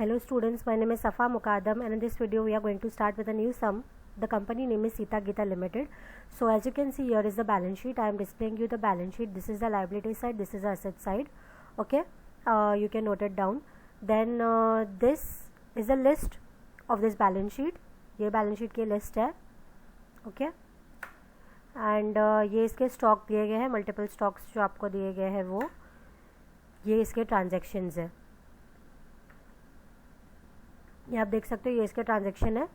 Hello students, my name is Safa Mukadam and in this video we are going to start with a new sum. The company name is Sita Geeta Limited. So as you can see, here is the balance sheet. I am displaying you the balance sheet. This is the liability side, this is the asset side. Okay, you can note it down. Then this is the list of this balance sheet. ये balance sheet की list है. Okay, and ये इसके stock दिए गए हैं, multiple stocks जो आपको दिए गए हैं वो ये इसके ट्रांजैक्शंस है. ये आप देख सकते हो, ये इसके ट्रांजैक्शन है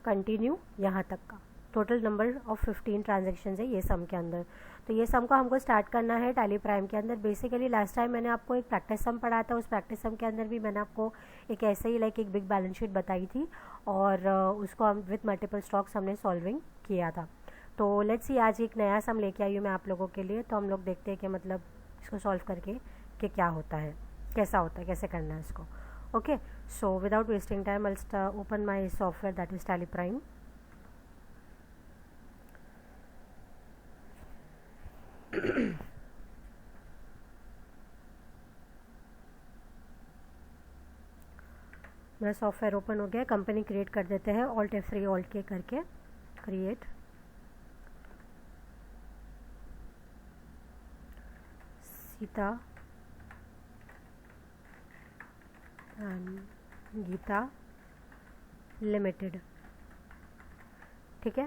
कंटिन्यू यहाँ तक का. टोटल नंबर ऑफ 15 ट्रांजैक्शंस है ये सम के अंदर. तो ये सम को हमको स्टार्ट करना है टैली प्राइम के अंदर. बेसिकली लास्ट टाइम मैंने आपको एक प्रैक्टिस सम पढ़ाया था. उस प्रैक्टिस सम के अंदर भी मैंने आपको एक ऐसे ही लाइक एक बिग बैलेंस शीट बताई थी और उसको हम विथ मल्टीपल स्टॉक्स हमने सॉल्विंग किया था. तो लेट्स सी, आज एक नया सम लेके आई हूँ मैं आप लोगों के लिए. तो हम लोग देखते हैं कि मतलब इसको सॉल्व करके कि क्या होता है, कैसा होता है, कैसे करना है इसको. Okay, so without wasting time, I'll open my software, that is Tally Prime. मेरा सॉफ्टवेयर ओपन हो गया. कंपनी क्रिएट कर देते हैं, ऑल्ट F3 ऑल्ट के करके क्रिएट. सीता गीता लिमिटेड. ठीक है,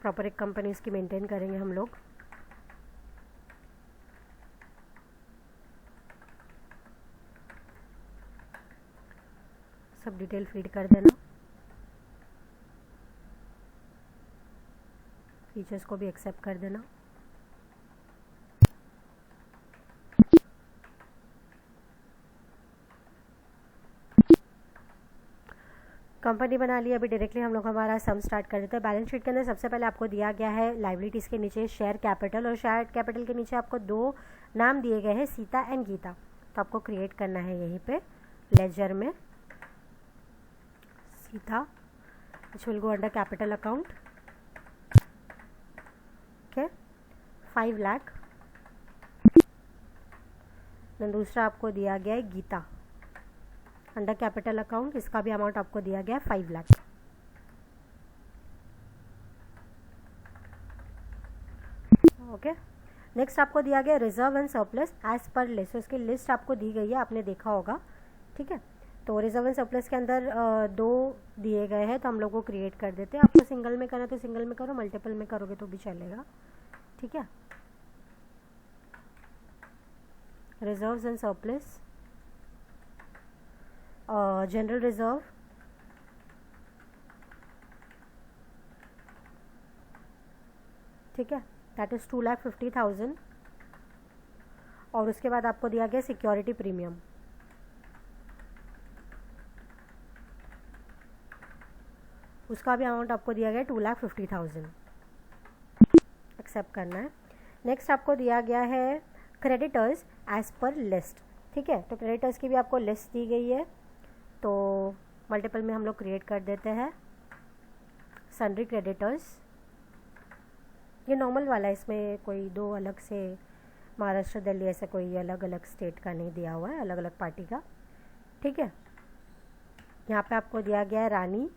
प्रॉपर एक कंपनी इसकी मेंटेन करेंगे हम लोग. सब डिटेल फीड कर देना. फीचर्स को भी एक्सेप्ट कर देना. कंपनी बना लिया. अभी डायरेक्टली हम लोग हमारा सम स्टार्ट कर देते हैं. बैलेंस शीट के अंदर सबसे पहले आपको दिया गया है लाइबिलिटीज़ के नीचे शेयर कैपिटल, और शेयर कैपिटल के नीचे आपको दो नाम दिए गए हैं, सीता एंड गीता. तो आपको क्रिएट करना है यहीं पे लेजर में सीता, which will go under capital account. Okay, 5 lakh. Then दूसरा आपको दिया गया है गीता अंडर कैपिटल अकाउंट. इसका भी अमाउंट आपको दिया गया है 5 लाख. ओके, नेक्स्ट आपको दिया गया reserve and surplus as per list. तो इसकी लिस्ट आपको दी गई है, आपने देखा होगा. ठीक है, तो रिजर्व एंड सरप्लस के अंदर दो दिए गए हैं, तो हम लोग को क्रिएट कर देते हैं. आपको सिंगल में करना तो सिंगल में करो, मल्टीपल में करोगे तो भी चलेगा. ठीक है, reserves and surplus, general reserve, ठीक है, दैट इज़ 2,50,000. और उसके बाद आपको दिया गया सिक्योरिटी प्रीमियम. उसका भी अमाउंट आपको दिया गया 2,50,000. एक्सेप्ट करना है. नेक्स्ट आपको दिया गया है क्रेडिटर्स एज पर लिस्ट. ठीक है, तो क्रेडिटर्स की भी आपको लिस्ट दी गई है. तो मल्टीपल में हम लोग क्रिएट कर देते हैं. सन्ड्री क्रेडिटर्स, ये नॉर्मल वाला है, इसमें कोई दो अलग से महाराष्ट्र दिल्ली ऐसे कोई अलग अलग स्टेट का नहीं दिया हुआ है, अलग अलग पार्टी का. ठीक है, यहाँ पे आपको दिया गया है रानी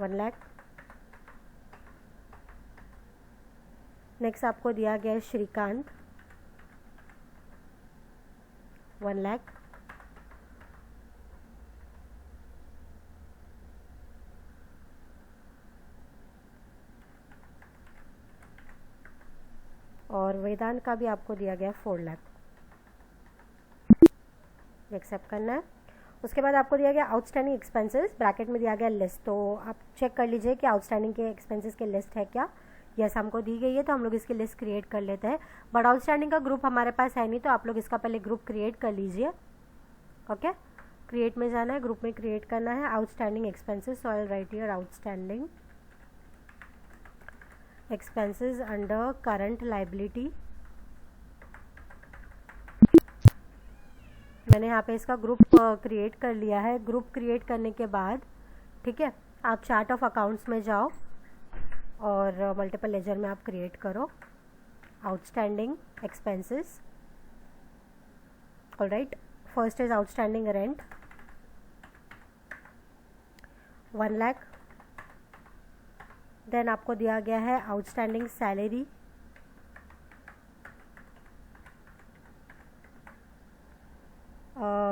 1 लाख. नेक्स्ट आपको दिया गया है श्रीकांत 1 लाख. और वेदांत का भी आपको दिया गया 4 लाख. एक्सेप्ट करना है. उसके बाद आपको दिया गया आउटस्टैंडिंग एक्सपेंसेस, ब्रैकेट में दिया गया लिस्ट. तो आप चेक कर लीजिए कि आउटस्टैंडिंग के एक्सपेंसेस की लिस्ट है क्या. यस, हमको दी गई है, तो हम लोग इसकी लिस्ट क्रिएट कर लेते हैं. बट आउटस्टैंडिंग का ग्रुप हमारे पास है नहीं, तो आप लोग इसका पहले ग्रुप क्रिएट कर लीजिए. ओके, क्रिएट में जाना है, ग्रुप में क्रिएट करना है outstanding expenses. So I will write here outstanding expenses under current liability. मैंने यहाँ पे इसका ग्रुप क्रिएट कर लिया है. ग्रुप क्रिएट करने के बाद ठीक है, आप चार्ट ऑफ अकाउंट्स में जाओ और मल्टीपल लेजर में आप क्रिएट करो outstanding expenses. Alright, first is outstanding rent 1 lakh. Then आपको दिया गया है आउटस्टैंडिंग सैलरी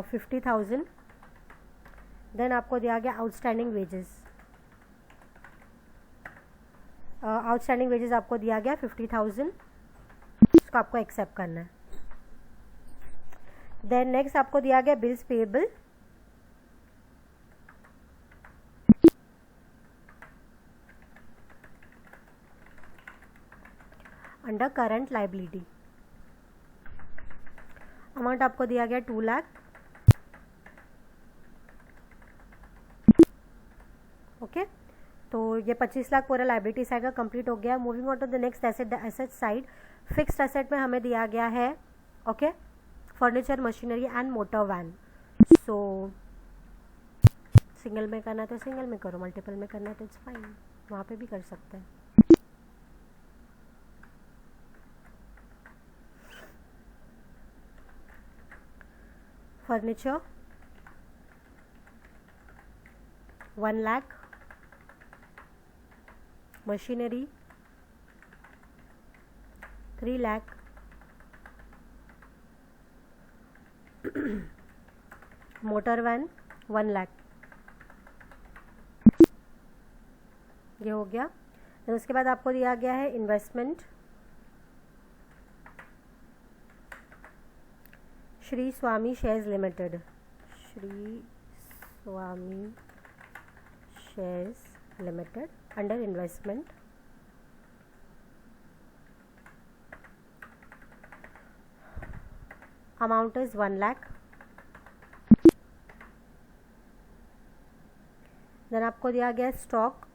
50,000। देन आपको दिया गया आउटस्टैंडिंग वेजेस, आउटस्टैंडिंग वेजेस आपको दिया गया 50,000, इसको आपको एक्सेप्ट करना है। देन नेक्स्ट आपको दिया गया bills payable under current liability, amount आपको दिया गया 2 लाख। ओके, तो ये 25 लाख पूरा लाइबिलिटी साइड का कंप्लीट हो गया। Moving on to the next asset, the asset side. Fixed asset में हमें दिया गया है okay furniture, machinery and motor van. So single में करना है तो सिंगल में करो, मल्टीपल में करना है तो इट्स फाइन, वहाँ पे भी कर सकते हैं। Furniture 1 lakh, machinery 3 lakh, motor van 1 lakh, ये हो गया। तो उसके बाद आपको दिया गया है investment Shri Swami shares limited, Shri Swami shares limited under investment amount is 1 lakh. Then आपको दिया गया स्टॉक,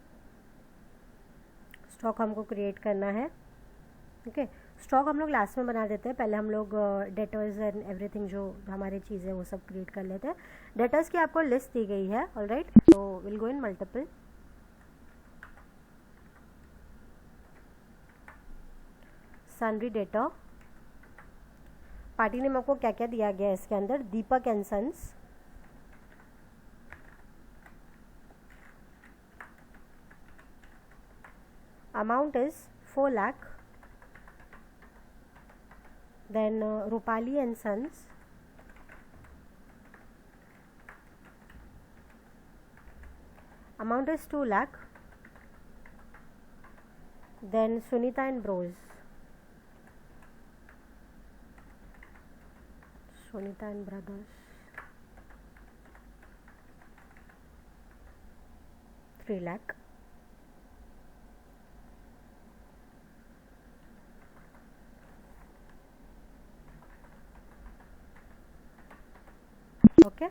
स्टॉक हमको क्रिएट करना है। ओके, स्टॉक हम लोग लास्ट में बना देते हैं, पहले हम लोग डेटर्स एंड एवरीथिंग जो हमारी चीज़ें वो सब क्रिएट कर लेते हैं। डेटर्स की आपको लिस्ट दी गई है, ऑलराइट, तो will go in multiple. Sundry debtor, party name आपको क्या क्या दिया गया है इसके अंदर, Deepak and sons, amount is 4 lakh. Then Rupali and sons, amount is 2 lakh. Then Sunita and bros, Sunita and brothers 3 lakh. Okay,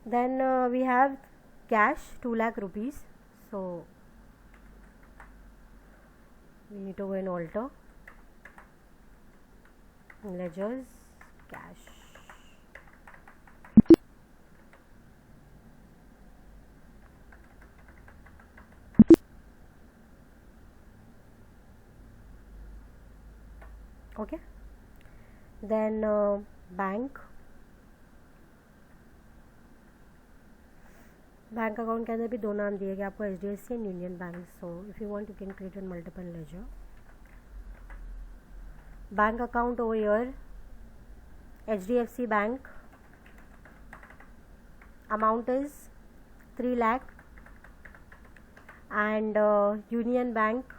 then we have cash 2 lakh rupees, so we need to go in alter ledgers cash. Okay, then bank, bank account के अंदर भी दो नाम दिए गए आपको, HDFC and Union Bank. So if you want you can create in multiple ledger. Bank account over here HDFC bank, amount is 3 lakh and Union Bank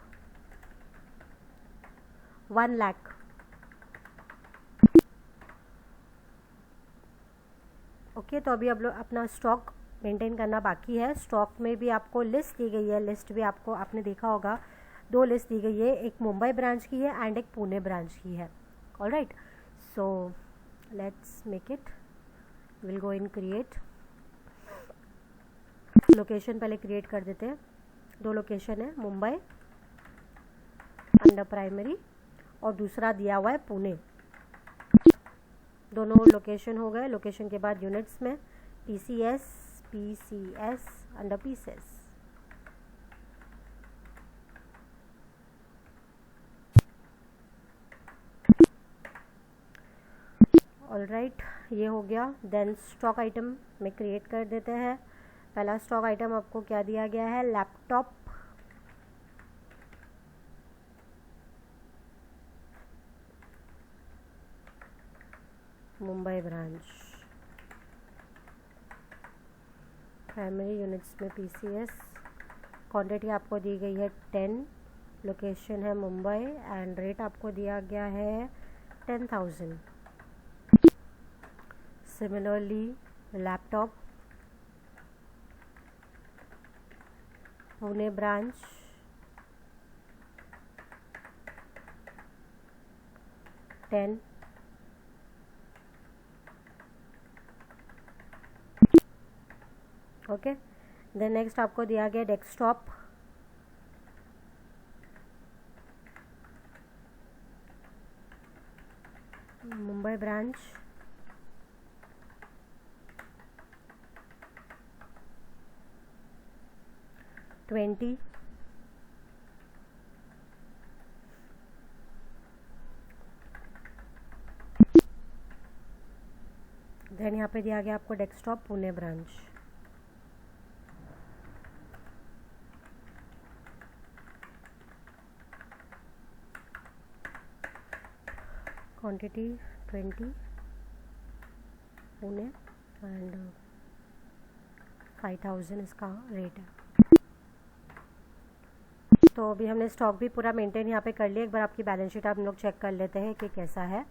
1 lakh. Okay, तो अभी अब लोग अपना स्टॉक मेंटेन करना बाकी है। स्टॉक में भी आपको लिस्ट दी गई है, लिस्ट भी आपको आपने देखा होगा, 2 लिस्ट दी गई है, एक मुंबई ब्रांच की है एंड एक पुणे ब्रांच की है। Alright, so let's make it, will go in create. Location पहले क्रिएट कर देते हैं। 2 लोकेशन है, मुंबई अंडर प्राइमरी और दूसरा दिया हुआ है पुणे। दोनों लोकेशन हो गए। लोकेशन के बाद यूनिट्स में PCS under pieces. All right, ये हो गया। देन स्टॉक आइटम में क्रिएट कर देते हैं। पहला स्टॉक आइटम आपको क्या दिया गया है, laptop. Mumbai branch, primary units में पीसीएस। क्वांटिटी आपको दी गई है 10, लोकेशन है मुंबई एंड रेट आपको दिया गया है 10,000। Similarly laptop Pune branch, ten. Okay, then next आपको दिया गया डेस्कटॉप, मुंबई ब्रांच, 20। देन यहाँ पे दिया गया आपको desktop Pune branch, quantity 20 Pune and 5,000 इसका रेट है। तो अभी हमने स्टॉक भी पूरा मेंटेन यहाँ पे कर लिया। एक बार आपकी बैलेंस शीट आप लोग चेक कर लेते हैं कि कैसा है।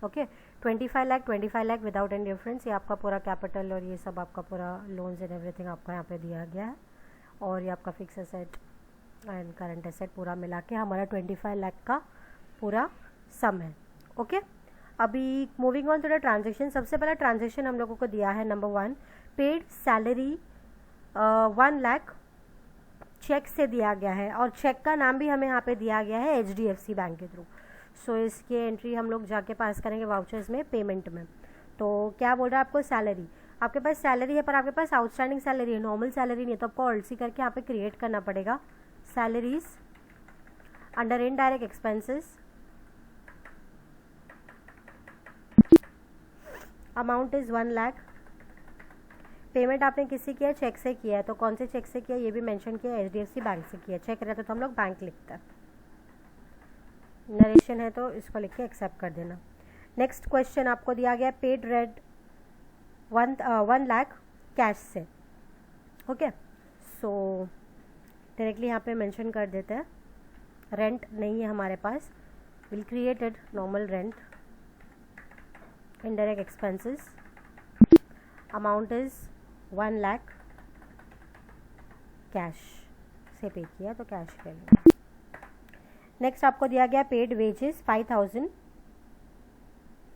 Okay, 25 lakh without any difference, ये आपका पूरा कैपिटल और ये सब आपका पूरा लोन्स एंड एवरीथिंग आपका यहाँ पे दिया गया है। और ये आपका fix asset and current asset पूरा मिला के हमारा 25 लाख का पूरा सम है। ओके, अभी moving on to the transaction. सबसे पहला ट्रांजेक्शन हम लोगों को दिया है number 1, paid salary 1 lakh cheque से दिया गया है और चेक का नाम भी हमें यहाँ पे दिया गया है HDFC बैंक के थ्रू। सो इसकी एंट्री हम लोग जाके पास करेंगे वाउचर्स में, पेमेंट में। तो क्या बोल रहा है आपको, सैलरी, आपके पास सैलरी है पर आपके पास आउटस्टैंडिंग सैलरी है, नॉर्मल सैलरी नहीं है, तो आपको ऑल्सी करके यहाँ पे क्रिएट करना पड़ेगा। Salaries under indirect expenses, amount is 1 lakh. Payment आपने किसी किया, चेक से किया है, तो कौन से चेक से किया ये भी मेंशन किया, HDFC बैंक से किया। चेक रहता तो हम लोग बैंक लिखते हैं, नरेशन है तो इसको लिख के एक्सेप्ट कर देना। नेक्स्ट क्वेश्चन आपको दिया गया, पेड रेंट 1 लाख कैश से। ओके, सो डायरेक्टली यहाँ पे मेंशन कर देते हैं, रेंट नहीं है हमारे पास, will created normal rent, indirect expenses, amount is 1 lakh, cash से पे किया तो कैश ले लेंगे। नेक्स्ट आपको दिया गया पेड वेजेस 5,000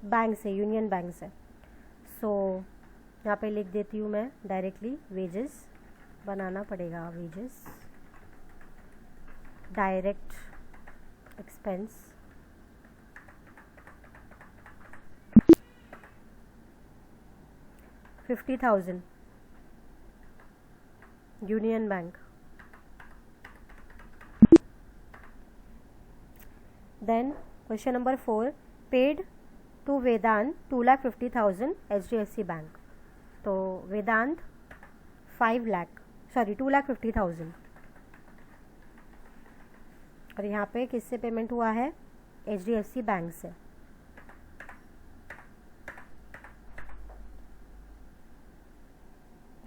बैंक से, यूनियन बैंक से। सो यहाँ पे लिख देती हूँ मैं डायरेक्टली, वेजेस बनाना पड़ेगा, wages direct expense, $50,000 Union Bank. Then question number 4, paid to Vedant 2,50,000 HDFC Bank. तो वेदांत 2,50,000 और यहाँ पे किससे पेमेंट हुआ है, HDFC बैंक से।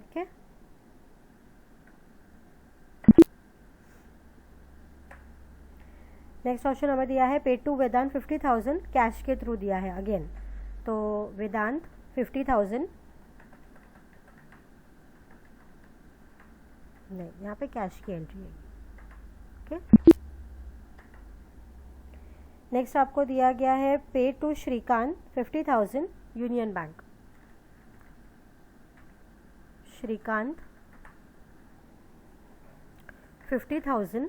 ओके, नेक्स्ट ऑप्शन हमें दिया है, पेड टू वेदांत 50,000 कैश के थ्रू दिया है अगेन। तो वेदांत 50,000, नहीं यहाँ पे कैश की एंट्री है। ओके, नेक्स्ट आपको दिया गया है, paid to Shrikant 50,000 Union Bank. Shrikant 50,000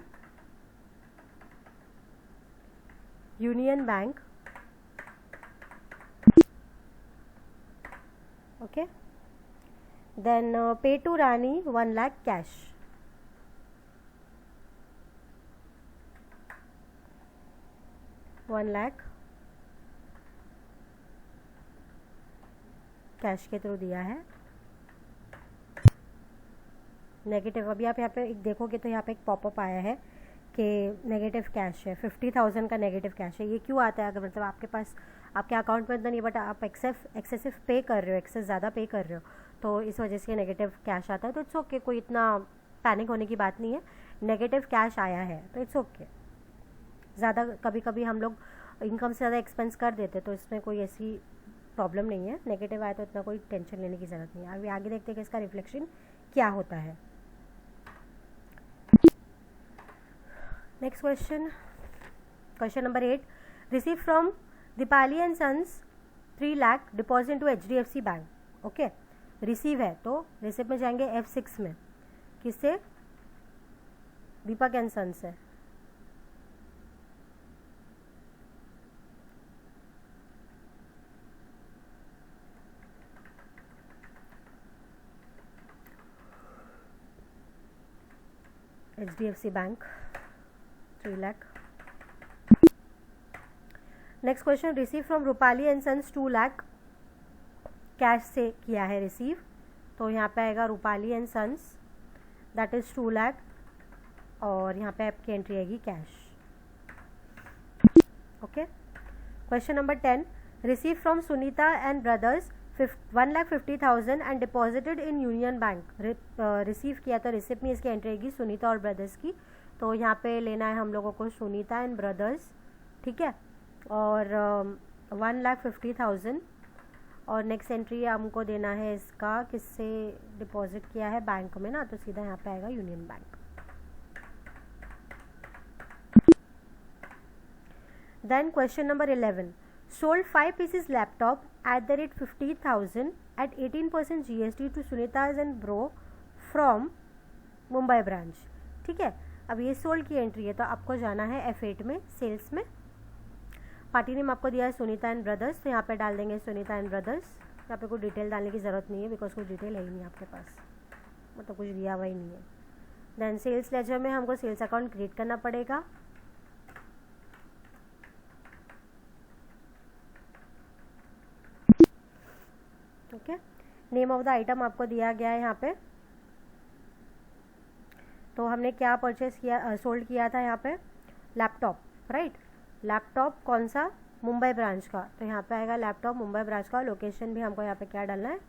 Union Bank. Okay, then pay to Rani 1 lakh cash. $1 lakh cash के थ्रू दिया है। नेगेटिव, अभी आप यहाँ पे देखोगे तो यहाँ पे एक पॉपअप आया है कि नेगेटिव कैश है, 50,000 का नेगेटिव कैश है। ये क्यों आता है? अगर मतलब आपके पास आपके अकाउंट में इतना नहीं, बट आप एक्सेसिव पे कर रहे हो, एक्सेस ज़्यादा पे कर रहे हो, तो इस वजह से नेगेटिव कैश आता है। तो इट्स ओके, कोई इतना पैनिक होने की बात नहीं है। नेगेटिव कैश आया है तो इट्स ओके। ज़्यादा कभी कभी हम लोग इनकम से ज़्यादा एक्सपेंस कर देते, तो इसमें कोई ऐसी प्रॉब्लम नहीं है। नेगेटिव आया तो इतना कोई टेंशन लेने की ज़रूरत नहीं है। अभी आगे देखते हैं कि इसका रिफ्लेक्शन क्या होता है। Next question number 8, receive from Deepali and Sons 3 lakh deposit to HDFC Bank. Okay, receive है तो रिसीव में जाएंगे F6 में, किससे? दीपक एंड सन्स से। HDFC Bank 3 lakh. Next question, receive from Rupali and Sons 2 lakh, cash से किया है रिसीव, तो यहाँ पे आएगा Rupali and Sons that is 2 lakh, और यहाँ पे आपकी एंट्री आएगी cash. Okay, question number 10, receive from Sunita and brothers 1,50,000 and deposited in union bank. Receive किया तो रिसिप्ट में इसकी एंट्री आएगी सुनीता और ब्रदर्स की, तो यहाँ पे लेना है हम लोगों को सुनीता एंड ब्रदर्स, ठीक है, और 1,50,000, और नेक्स्ट एंट्री हमको देना है इसका, किससे डिपॉजिट किया है? बैंक में ना, तो सीधा यहाँ पे आएगा Union Bank. Then question number 11, sold 5 pieces laptop at the rate 50,000 at 18% GST to Sunita's and Bro from Mumbai branch. ठीक है, अब ये सोल्ड की एंट्री है तो आपको जाना है F8 में, सेल्स में। पार्टी नेम आपको दिया है सुनीता एंड ब्रदर्स, तो यहाँ पे डाल देंगे सुनीता एंड ब्रदर्स। यहाँ पे कोई डिटेल डालने की ज़रूरत नहीं है, बिकॉज कोई डिटेल है ही नहीं आपके पास, मतलब कुछ दिया हुआ ही नहीं है। देन सेल्स लेजर में हमको सेल्स अकाउंट क्रिएट करना पड़ेगा। Okay, name of the item आपको दिया गया है यहाँ पे। तो हमने क्या परचेस किया, सोल्ड किया था यहाँ पे? Laptop, right. लैपटॉप कौन सा? मुंबई ब्रांच का, तो यहाँ पे आएगा लैपटॉप मुंबई ब्रांच का। लोकेशन भी हमको यहाँ पे क्या डालना है?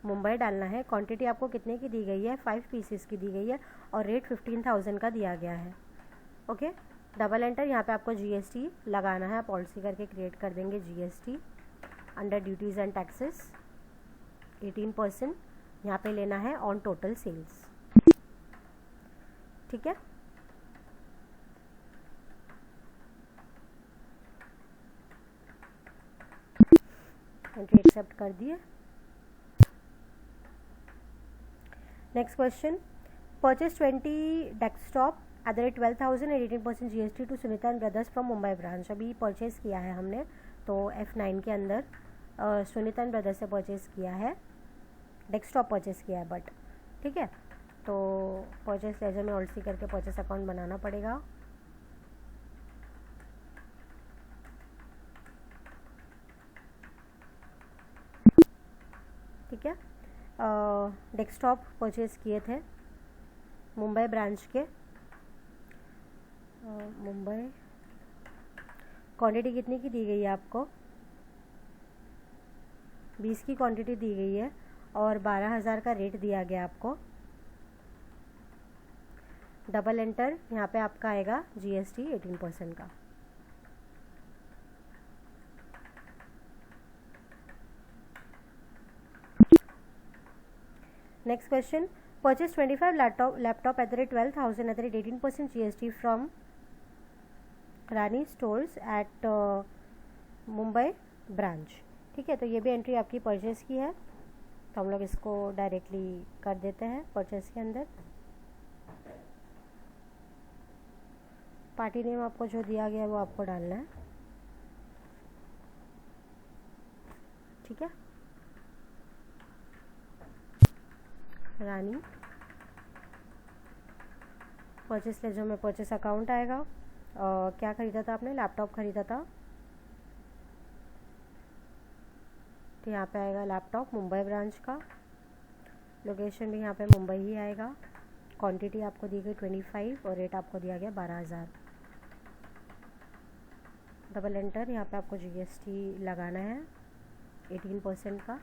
मुंबई डालना है। क्वांटिटी आपको कितने की दी गई है? 5 पीसेस की दी गई है, और रेट 15,000 का दिया गया है। Okay, double enter. यहाँ पे आपको GST लगाना है, पॉलिसी करके क्रिएट कर देंगे GST under duties and taxes 18%। यहाँ पे लेना है ऑन टोटल सेल्स, ठीक है। एंट्री एक्सेप्ट कर दिए। Next question, purchase 20 desktop at the rate 12,000 and 18% GST to Sunita and Brothers from Mumbai branch. अभी परचेज किया है हमने, तो F9 के अंदर सुनीता एंड ब्रदर्स से परचेज किया है, डेस्कटॉप परचेज किया है, बट ठीक है। तो परचेज लेजर में ऑल्सी करके परचेज अकाउंट बनाना पड़ेगा। ठीक है, डेस्कटॉप परचेज किए थे मुंबई ब्रांच के। मुंबई क्वांटिटी कितनी की दी गई है आपको? 20 की क्वांटिटी दी गई है, और 12,000 का रेट दिया गया आपको। Double enter. यहाँ पे आपका आएगा GST 18% का। Next question, purchase 25 laptop at the rate 12,000 at the rate 18% GST from Rani Stores at Mumbai branch. ठीक है, तो ये भी एंट्री आपकी परचेज की है, तो हम लोग इसको डायरेक्टली कर देते हैं परचेज के अंदर। पार्टी नेम आपको जो दिया गया है वो आपको डालना है, ठीक है। रानी परचेस लेजर में परचेस अकाउंट आएगा। क्या खरीदा था आपने? लैपटॉप खरीदा था। तो यहाँ पे आएगा लैपटॉप मुंबई ब्रांच का, लोकेशन भी यहाँ पे मुंबई ही आएगा। क्वांटिटी आपको दी गई 25 और रेट आपको दिया गया 12,000। Double enter. यहाँ पे आपको जीएसटी लगाना है 18% का।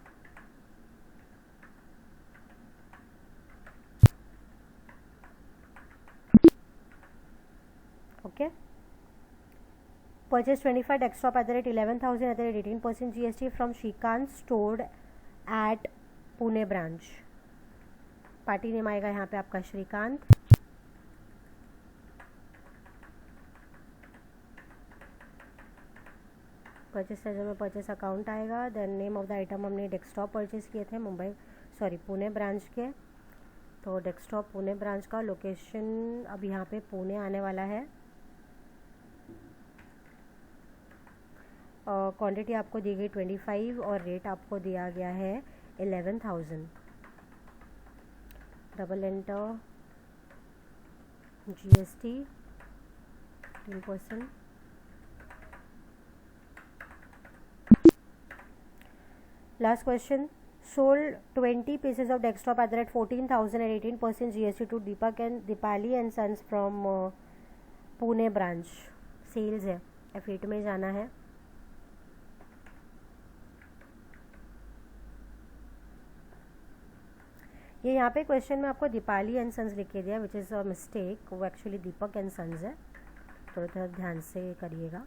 Okay. Purchase 25 desktop at the rate 11,000 at the rate 18% GST from Shrikant Stores at Pune branch. Party name आएगा यहाँ पे आपका श्रीकांत। परचेस लेजर में परचेस अकाउंट आएगा। Then name of the item हमने डेस्कटॉप परचेस किए थे पुणे ब्रांच के, तो डेस्कटॉप पुणे ब्रांच का लोकेशन अब यहाँ पे पुणे आने वाला है। क्वांटिटी आपको दी गई 25 और रेट आपको दिया गया है 11,000। Double enter. GST 10%। Last question. Sold 20 pieces of desktop at the rate 14,000 and 18% GST to Dipali and Sons from Pune branch. Sales है, F8 में जाना है। ये यहाँ पे क्वेश्चन में आपको दीपाली एंड सन्स लिख के दिया, विच इज़ अ मिस्टेक। वो एक्चुअली दीपक एंड सन्स है, थोड़ा ध्यान से करिएगा,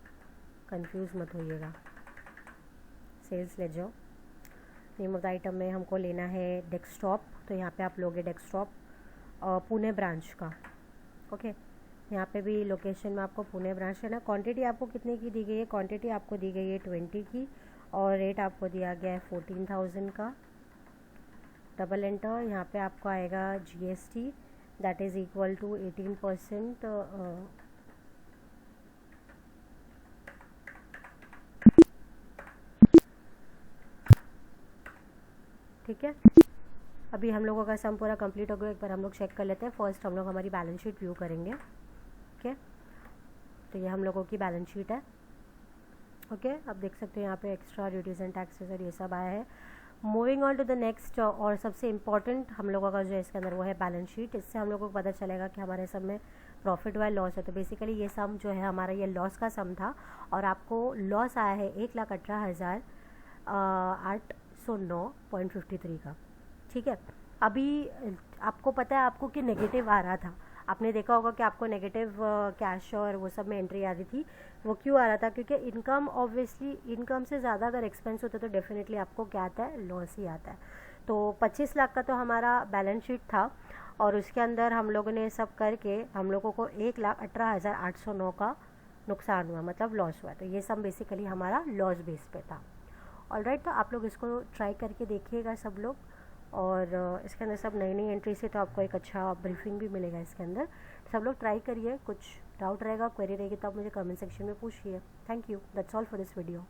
कंफ्यूज मत होइएगा। सेल्स ले जाओ। नेम ऑफ द आइटम में हमको लेना है डेस्कटॉप, तो यहाँ पे आप लोगे डेस्कटॉप पुणे ब्रांच का। ओके, यहाँ पे भी लोकेशन में आपको पुणे ब्रांच लेना। क्वांटिटी आपको कितने की दी गई है? क्वांटिटी आपको दी गई है 20 की और रेट आपको दिया गया है 14,000 का। Double enter. यहाँ पे आपको आएगा GST that is equal to 18%। ठीक है, अभी हम लोगों का सम पूरा कंप्लीट हो गया। एक बार हम लोग चेक कर लेते हैं। फर्स्ट हम लोग हमारी बैलेंस शीट व्यू करेंगे। ओके, तो ये हम लोगों की बैलेंस शीट है। ओके, अब देख सकते हैं यहाँ पे एक्स्ट्रा ड्यूटीज़ एंड टैक्सेस और ये सब आया है। Moving on to the next और सबसे इम्पॉर्टेंट हम लोगों का जो है इसके अंदर वो है बैलेंस शीट। इससे हम लोगों को पता चलेगा कि हमारे सब में प्रॉफिट व लॉस है। तो बेसिकली ये सम जो है हमारा ये लॉस का सम था और आपको लॉस आया है 1,18,809.53 का। ठीक है, अभी आपको पता है आपको कि नेगेटिव आ रहा था। आपने देखा होगा कि आपको नेगेटिव कैश और वो सब में एंट्री आ रही थी। वो क्यों आ रहा था? क्योंकि इनकम ऑब्वियसली इनकम से ज़्यादा अगर एक्सपेंस होता है तो डेफिनेटली आपको क्या आता है? लॉस ही आता है। तो 25 लाख का तो हमारा बैलेंस शीट था और उसके अंदर हम लोगों ने सब करके हम लोगों को 1,18,809 का नुकसान हुआ, मतलब लॉस हुआ। तो ये सब बेसिकली हमारा लॉस बेस पे था। ऑलराइट, तो आप लोग इसको ट्राई करके देखिएगा सब लोग। और इसके अंदर सब नई एंट्री से तो आपको एक अच्छा ब्रीफिंग भी मिलेगा इसके अंदर। सब लोग ट्राई करिए। कुछ डाउट रहेगा, क्वेरी रहेगी तो आप मुझे कमेंट सेक्शन में पूछिए। Thank you, that's all for this video.